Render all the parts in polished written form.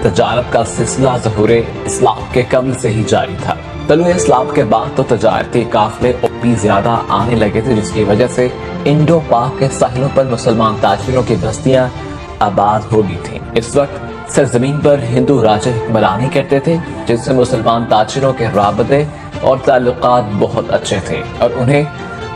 تجارت کا سلسلہ ظہور اسلام کے قبل سے ہی جاری تھا۔ طلوع اسلام کے بعد تو تجارتی قافلے بھی زیادہ آنے لگے تھے، جس کی وجہ سے انڈو پاک کے ساحلوں پر مسلمان تاجروں کی بستیاں آباد ہو گئی تھیں۔ اس وقت سرزمین پر ہندو راجے حکمرانی کرتے تھے، جس سے مسلمان تاجروں کے رابطے اور تعلقات بہت اچھے تھے اور انہیں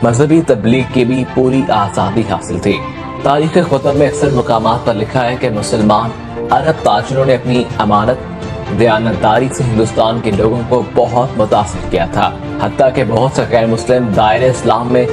مذہبی تبلیغ کی بھی پوری آزادی حاصل تھی۔ تاریخ خطب میں اکثر مقامات پر لکھا ہے کہ مسلمان عرب تاجروں نے اپنی امانت دیانتداری سے ہندوستان کے لوگوں کو بہت متاثر کیا تھا، حتیٰ کہ بہت سے غیر مسلم دائرے اسلام میں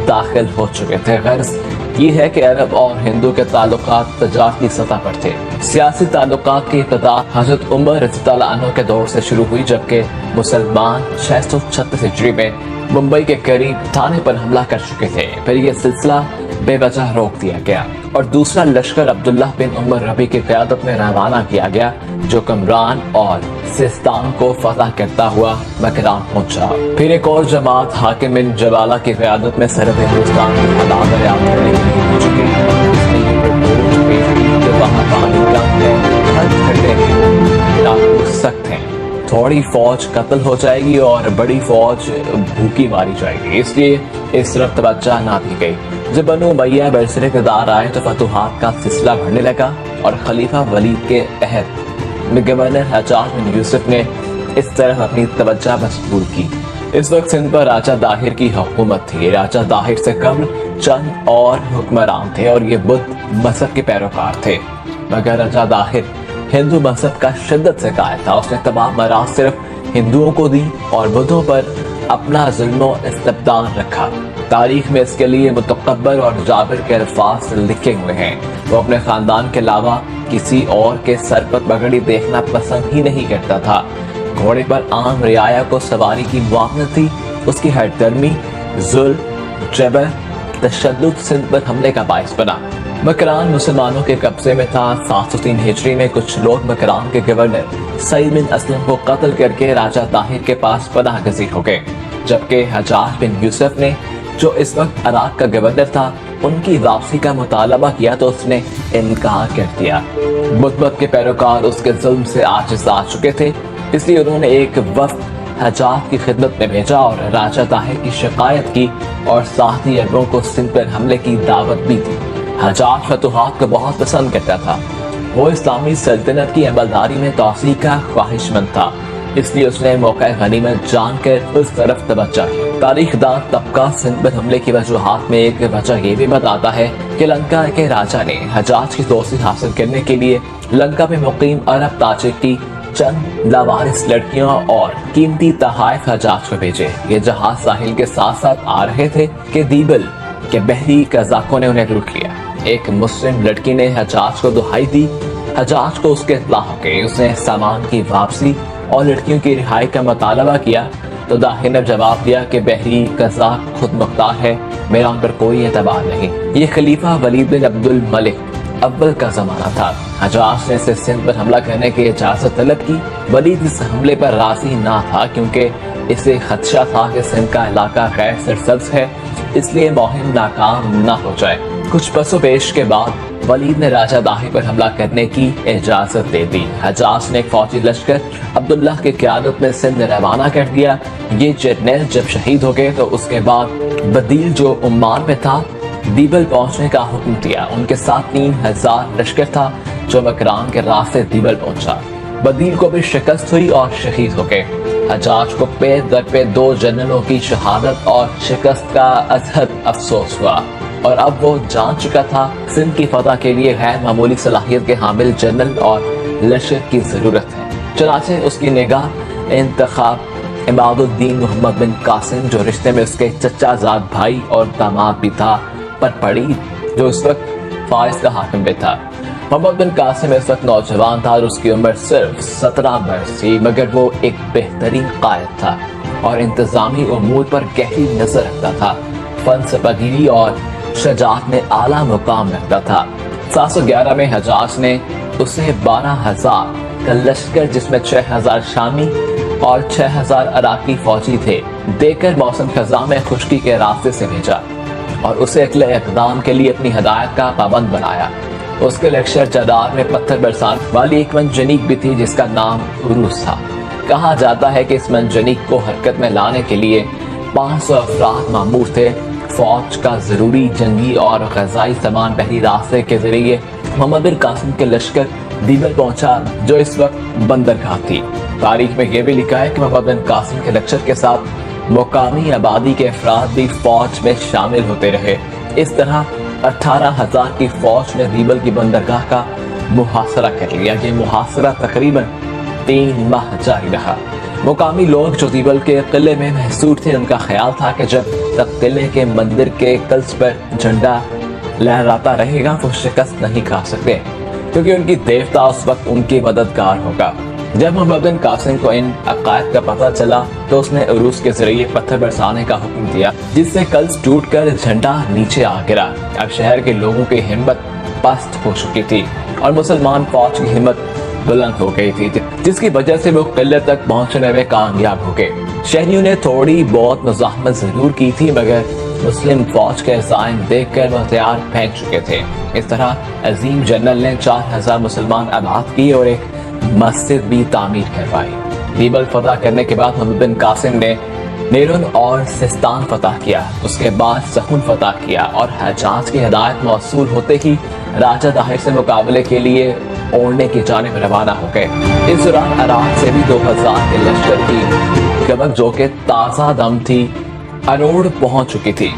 داخل ہو چکے تھے۔ غرض یہ ہے کہ عرب اور ہندو کے تعلقات تجارتی سطح پر تھے۔ سیاسی تعلقات کی ابتدا حضرت عمر رضی اللہ عنہ کے دور سے شروع ہوئی، جبکہ مسلمان 636 ہجری میں ممبئی کے قریب تھانے پر حملہ کر چکے تھے۔ پھر یہ سلسلہ بے وجہ روک دیا گیا اور دوسرا لشکر عبداللہ بن عمر ربیع کی قیادت میں روانہ کیا گیا، جو کمران اور سیستان کو فتح کرتا ہوا مکران پہنچا۔ پھر ایک اور جماعت حاکم بن جبالہ کی قیادت میں سرحد ہندوستان کی حالات دریافت کرنے کے لیے پہنچ گئی۔ اس نے یہ رپورٹ پیش کی کہ وہاں پانی کم ہے، ہر گھٹے ہیں، ڈاکو سخت ہیں، تھوڑی فوج قتل ہو جائے گی اور بڑی فوج بھوکی ماری جائے گی، اس لیے اس طرف توجہ نہ دی گئی۔ جب بنو امیہ برسر اقتدار آئے تو فتوحات کا سلسلہ بڑھنے لگا اور خلیفہ ولید کے عہد میں گورنر حجاج بن یوسف نے اس طرف اپنی توجہ مبذول کی۔ اس وقت سندھ پر راجہ داہر کی حکومت تھی۔ راجہ داہر سے قبل چند اور حکمران تھے اور یہ بدھ مذہب کے پیروکار تھے، مگر راجہ داہر ہندو مذہب کا شدت سے قائل تھا۔ اس نے تمام میراث صرف ہندوؤں کو دی اور بدھوں پر اپنا ظلم و استبداد رکھا۔ تاریخ میں اس کے لیے متکبر اور جابر کے الفاظ لکھے ہوئے ہیں۔ وہ اپنے خاندان کے علاوہ کسی اور کے سر پر پگڑی دیکھنا پسند ہی نہیں کرتا تھا۔ گھوڑے پر عام رعایا کو سواری کی معاملت تھی۔ اس کی ہر گرمی، ظلم، جبر، تشدد سندھ پر حملے کا باعث بنا۔ مکران مسلمانوں کے قبضے میں تھا۔ 703 ہجری میں کچھ لوگ مکران کے گورنر سعید بن اسلم کو قتل کر کے راجہ طاہر کے پاس پناہ گزین ہو گئے، جبکہ حجاج بن یوسف نے، جو اس وقت عراق کا گورنر تھا، ان کی واپسی کا مطالبہ کیا تو اس نے انکار کر دیا۔ بدھ مت کے پیروکار اس کے ظلم سے عاجز آ چکے تھے، اس لیے انہوں نے ایک وفد حجاج کی خدمت میں بھیجا اور راجہ طاہر کی شکایت کی اور ساتھی عربوں کو سندھ پر حملے کی دعوت بھی دی۔ حجاج فتوحات کو بہت پسند کرتا تھا۔ وہ اسلامی سلطنت کی عملداری میں توسیع کا خواہش مند تھا، اس لیے اس نے موقع غنیمت جان کر اس طرف توجہ کی۔ تاریخ دان طبقہ سندھ پر حملے کی وجوہات میں ایک وجہ یہ بھی بتاتا ہے کہ لنکا کے راجہ نے حجاج کی دوستی حاصل کرنے کے لیے لنکا میں مقیم عرب تاجر کی چند لاوارث لڑکیاں اور قیمتی تحائف حجاج کو بھیجے۔ یہ جہاز ساحل کے ساتھ ساتھ آ رہے تھے کہ دیبل کے بحری قزاقوں نے انہیں لوٹ لیا۔ ایک مسلم لڑکی نے حجاج کو دہائی دی۔ حجاج کو اس کے اطلاع ہو گئی۔ اس نے سامان کی واپسی اور لڑکیوں کی رہائی کا مطالبہ کیا تو داہر نے جواب دیا کہ بحری قزاق خود مختار ہے، میرا ان پر کوئی اعتبار نہیں۔ یہ خلیفہ ولید بن عبد الملک اول کا زمانہ تھا۔ حجاج نے اسے سندھ پر حملہ کرنے کی اجازت طلب کی۔ ولید اس حملے پر راضی نہ تھا کیونکہ اسے خدشہ تھا کہ سندھ کا علاقہ غیر سرسبز ہے، اس لیے مہم ناکام نہ ہو جائے۔ کچھ پس و پیش کے بعد ولید نے راجہ داہر پر حملہ کرنے کی اجازت دے دی۔ حجاج نے ایک فوجی لشکر عبداللہ کی قیادت میں سندھ روانہ کر دیا۔ یہ جرنیل جب شہید ہو گئے تو اس کے بعد بدیل، جو عمان میں تھا، دیبل پہنچنے کا حکم دیا۔ ان کے ساتھ 3000 لشکر تھا جو مکران کے راستے دیبل پہنچا۔ بدیل کو بھی شکست ہوئی اور شہید ہو گئے۔ حجاج کو پے در پہ 2 جنرلوں کی شہادت اور شکست کا ازحد افسوس ہوا اور اب وہ جان چکا تھا سندھ کی فتح کے لیے غیر معمولی صلاحیت کے حامل جنرل اور لشکر کی ضرورت ہے۔ چنانچہ اس کی نگاہ انتخاب عماد الدین محمد بن قاسم، جو رشتے میں اس کے چچا زاد بھائی اور داماد بھی تھا، پر پڑی، جو اس وقت فارس کا حاکم بھی تھا۔ محمد بن قاسم اس وقت نوجوان تھا اور اس کی عمر صرف 17 برس تھی، مگر وہ ایک بہترین قائد تھا اور انتظامی امور پر گہری نظر رکھتا تھا۔ فن سپاہی اور شجاعت میں اعلیٰ مقام رکھتا تھا۔ 711 میں حجاج نے اسے 12,000 کا لشکر، جس میں 6,000 شامی اور 6,000 عراقی فوجی تھے، دے کر موسم خزاں میں خشکی کے راستے سے بھیجا اور اسے اگلے اقدام کے لیے اپنی ہدایت کا پابند بنایا۔ उसके लेक्चर जायदाद में पत्थर बरसाने वाली एक मंजनीक भी थी जिसका नाम उरूस था। कहा जाता है कि इस मंजनीक को हरकत में लाने के लिए 500 अफराद मामूर थे। फौज का जरूरी जंगी और ग़ज़ाई सामान बहरी रास्ते के जरिए मोहम्मद बिन कासिम के लश्कर दीबल पहुंचा, जो इस वक्त बंदरगाह थी। तारीख में यह भी लिखा है कि मोहम्मद बिन कासिम के लश्कर के साथ मुकामी आबादी के अफराद भी फौज में शामिल होते रहे। इस तरह 18,000 की फौज ने दीबल की बंदरगाह का मुहासरा कर लिया। ये मुहासरा तकरीबन 3 माह जारी रहा। मुकामी लोग जो दीबल के किले में महसूर थे, उनका ख्याल था कि जब तक किले के मंदिर के कल्स पर झंडा लहराता रहेगा वो शिकस्त नहीं खा सकते, क्योंकि उनकी देवता उस वक्त उनके मददगार होगा। जब मोहम्मद बिन कासिम को इन अकायद का पता चला तो उसने उरूस के जरिए पत्थर बरसाने का हुक्म दिया, जिससे कल्स टूटकर झंडा नीचे आ गिरा। अब शहर के लोगों की हिम्मत पस्त हो चुकी थी और मुसलमान फौज की हिम्मत बुलंद हो गई थी, जिसकी वजह से वो किले तक पहुंचने में कामयाब हो गए। शहरियों ने थोड़ी बहुत मुज़ाहमत जरूर की थी, मगर मुस्लिम फौज के अज़ाइम देखकर वो हथियार फेंक चुके थे। इस तरह अजीम जनरल ने 4000 मुसलमान आबाद किए और एक मस्जिद भी तामीर करवाई। दीबल फतह करने के बाद मोहम्मद बिन कासिम ने नेरुन और सिस्तान फतह किया। उसके बाद सहून फतह किया और हजाज की हिदायत मौसूल होते ही राजा दाहिर से मुकाबले के लिए ओढ़ने की जानिब रवाना हो गए। इस दौरान अराक से भी 2000 के लश्कर की कबक, जो कि ताज़ा दम थी, अरोड़ पहुंच चुकी थी।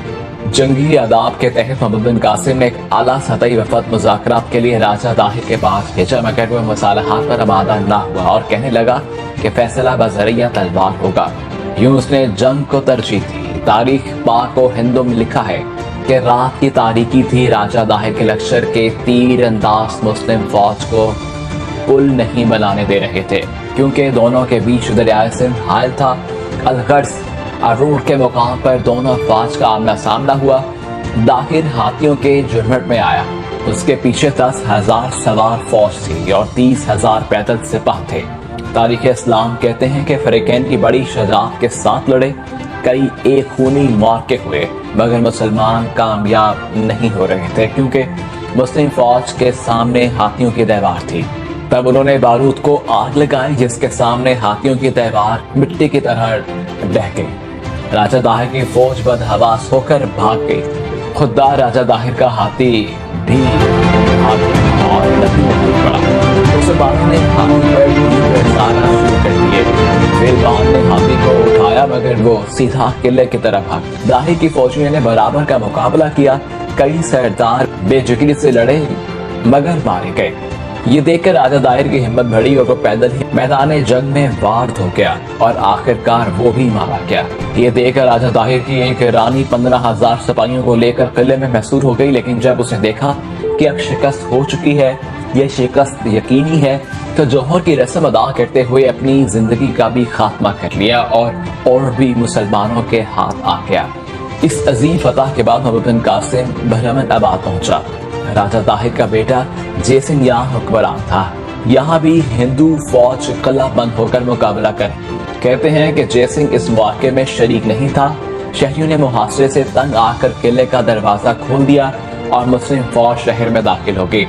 जंगी आदाब के तहत मोहम्मद बिन कासिम ने एक आला सतही वफद मुज़ाकरात के लिए राजा दाहिर के पास भेजा, मगर वह मुसालहात पर आमादा ना हुआ और कहने लगा कि फैसला बज़रिया तलवार होगा। यूं उसने जंग को तरजीह दी। तारीख पाक व हिंदू में लिखा है कि रात की तारीकी थी। राजा दाहिर के लश्कर के तीर अंदाज मुस्लिम फौज को पुल नहीं बनाने दे रहे थे, क्योंकि दोनों के बीच दरियाए सिंध हायल था। अलगर्ज अरूर के मुकाम पर दोनों फौज का आमना सामना हुआ। दाहिर हाथियों के झुरमुट में आया। उसके पीछे 10,000 सवार फौज थी और 30,000 पैदल सिपाह थे। तारीख इस्लाम कहते हैं कि फरीकैन की बड़ी शजाअत के साथ लड़े। कई एक खूनी मौके हुए, मगर मुसलमान कामयाब नहीं हो रहे थे, क्योंकि मुस्लिम फौज के सामने हाथियों की दीवार थी। तब उन्होंने बारूद को आग लगाई, जिसके सामने हाथियों की दीवार मिट्टी की तरह बह गई। राजा दाहिर की फौज बदहवास होकर भाग गई। खुददार राजा दाहिर का हाथी भी भाग गया और नदी में कूद पड़ा। मुसलमानों ने हाथी पर तीर बरसाना शुरू कर दिए। फिर ने हाथी को उठाया, मगर वो सीधा किले की तरफ भागा। दाहिर की फौजियों ने बराबर का मुकाबला किया। कई सरदार बेजुगरी से लड़े, मगर मारे गए। ये देखकर राजा दाहिर की हिम्मत बढ़ी और वो पैदल ही मैदान जंग में वार्द हो गया और आखिरकार वो भी मारा गया। ये देखकर राजा दाहिर की एक रानी 15,000 सिपाहियों को लेकर किले में महसूर हो गई, लेकिन जब उसने देखा कि अब शिकस्त हो चुकी है, ये शिकस्त यकीनी है, तो जौहर की रस्म अदा करते हुए अपनी जिंदगी का भी खात्मा कर लिया और भी मुसलमानों के हाथ आ गया। इस अजीम फतह के बाद मोहम्मद बिन कासिम बहरामन आबाद पहुंचा। राजा दाहिर का बेटा जयसिंह यहाँ हुक्मरान था। यहाँ भी हिंदू फौज किला बंद होकर मुकाबला करे। कहते हैं कि जयसिंह इस वाक़े में शरीक नहीं था। शहरियों ने मुहासरे से तंग आकर किले का दरवाजा खोल दिया और मुस्लिम फौज शहर में दाखिल हो गई।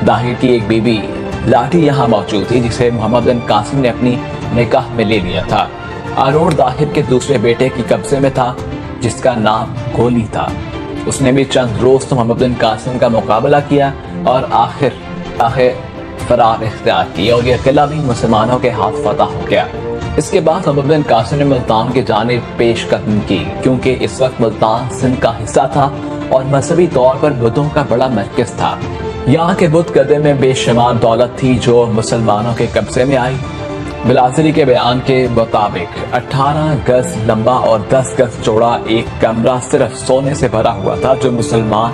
दाहिर की एक बीबी लाठी यहाँ मौजूद थी, जिसे मोहम्मद बिन कासिम ने अपनी निकाह में ले लिया था। अरोड़ दाहिर के दूसरे बेटे की कब्जे में था, जिसका नाम गोली था। उसने भी चंद रोज तो मोहम्मद बिन कासिम का मुकाबला किया और आखिर फरार इख्तियार की और यह किला भी मुसलमानों के हाथ फतह हो गया। इसके बाद मोहम्मद बिन कासिम ने मुल्तान की जानिब पेशकदमी की, क्योंकि इस वक्त मुल्तान सिंध का हिस्सा था और मजहबी तौर पर बुतों का बड़ा मरकज था। यहाँ के बुत गदे में बेशुमार दौलत थी जो मुसलमानों के कब्जे में आई। बिलाजरी के बयान के मुताबिक 18 गज लंबा और 10 गज चौड़ा एक कमरा सिर्फ सोने से भरा हुआ था, जो मुसलमान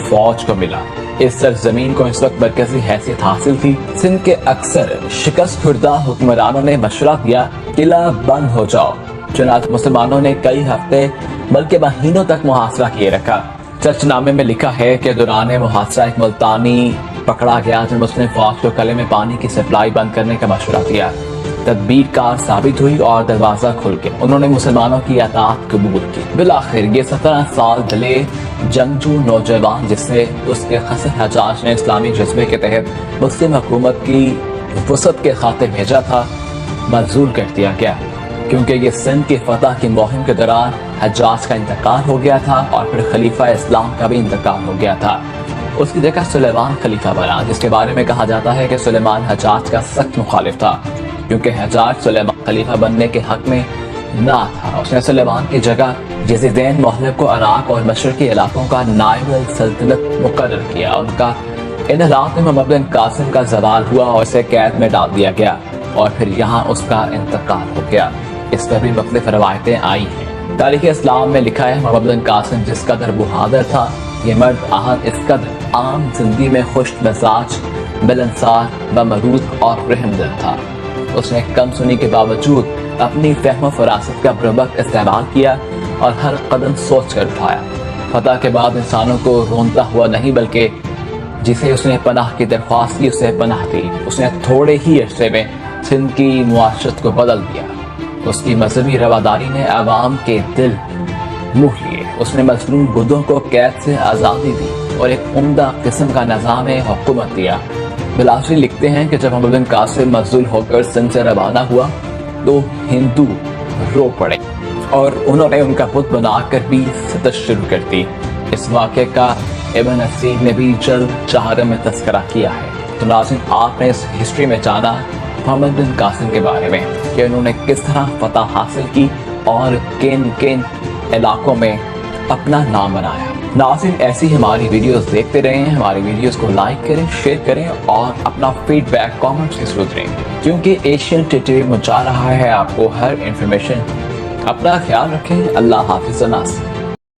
फौज को मिला। इस सरजमीन को इस वक्त मरकजी हैसियत हासिल थी। सिंध के अक्सर शिकस्त खुर्दा हुक्मरानों ने मशवरा दिया, किला बंद हो जाओ। चुनांचे मुसलमानों ने कई हफ्ते बल्कि महीनों तक मुहासरा किए रखा। चर्चनामे में लिखा है कि दौरान मुहासरा एक मुल्तानी पकड़ा गया जब उसने फौज को कले में पानी की सप्लाई बंद करने का मशवरा दिया। तदबीर कार साबित हुई और दरवाजा खुल गया। उन्होंने मुसलमानों की अताअत कबूल की। बिलाखिर ये 17 साल दले जंगजू नौजवान जिससे उसके खसर हजाज ने इस्लामी जज्बे के तहत मुस्लिम हुकूमत की वसत के खातिर भेजा था, मंजूर कर दिया गया, क्योंकि ये सिंध की फतह की मुहिम के दौरान हज्जाज का इंतकाल हो गया था और फिर खलीफा इस्लाम का भी इंतकाल हो गया था। उसकी जगह सुलेमान खलीफा बना, जिसके बारे में कहा जाता है कि सुलेमान हज्जाज का सख्त मुखालिफ था, क्योंकि हज्जाज सुलेमान खलीफा बनने के हक में ना था। उसने सुलेमान की जगह यजीदैन मोहल्लब को इराक और मशरकी इलाकों का नायब सल्तनत मुकर्रर किया। उनका इन हालात में मोहम्मद बिन कासिम का जवाल हुआ और उसे कैद में डाल दिया गया और फिर यहाँ उसका इंतकाल हो गया। इस पर भी मुख्तलिफ रवायतें आई हैं। तारीख इस्लाम में लिखा है, मोहम्मद बिन कासिम जिस कदर बहादुर था, ये मर्द आहन इस कदर आम जिंदगी में खुश मिजाज, मिलनसार, बमरूद और रहमदिल था। उसने कम सुनी के बावजूद अपनी फहम फरासत का बरबक इस्तेमाल किया और हर कदम सोच कर उठाया। फतह के बाद इंसानों को रोनता हुआ नहीं, बल्कि जिसे उसने पनाह की दरख्वास्त की उसे पनाह दी। उसने थोड़े ही अरसे में सिंध की मुआशरत को बदल दिया। उसकी मजहबी रवादारी ने आवाम के दिल मोह लिए। उसने मजलूम गुर्दों को कैद से आज़ादी दी और एक उम्दा किस्म का निज़ाम हुकूमत दिया। बिलासरी लिखते हैं कि जब मोहम्मद बिन कासिम मजलूल होकर सिंध से रवाना हुआ तो हिंदू रो पड़े और उन्होंने उनका बुत बनाकर भी सितश शुरू कर दी। इस वाक़े का इब्न असीर ने भी जल्द चहारे में तस्करा किया है। तो नाज़रीन, आपने इस हिस्ट्री में जाना मोहम्मद बिन कासिम के बारे में कि उन्होंने किस तरह फतह हासिल की और किन किन इलाकों में अपना नाम बनाया। नाज़रीन, ऐसी हमारी वीडियोस देखते रहें, हमारी वीडियोस को लाइक करें, शेयर करें और अपना फीडबैक कमेंट्स के थ्रू दें, क्योंकि एशियन टीवी पहुंचा रहा है आपको हर इंफॉर्मेशन। अपना ख्याल रखें। अल्लाह हाफिज़।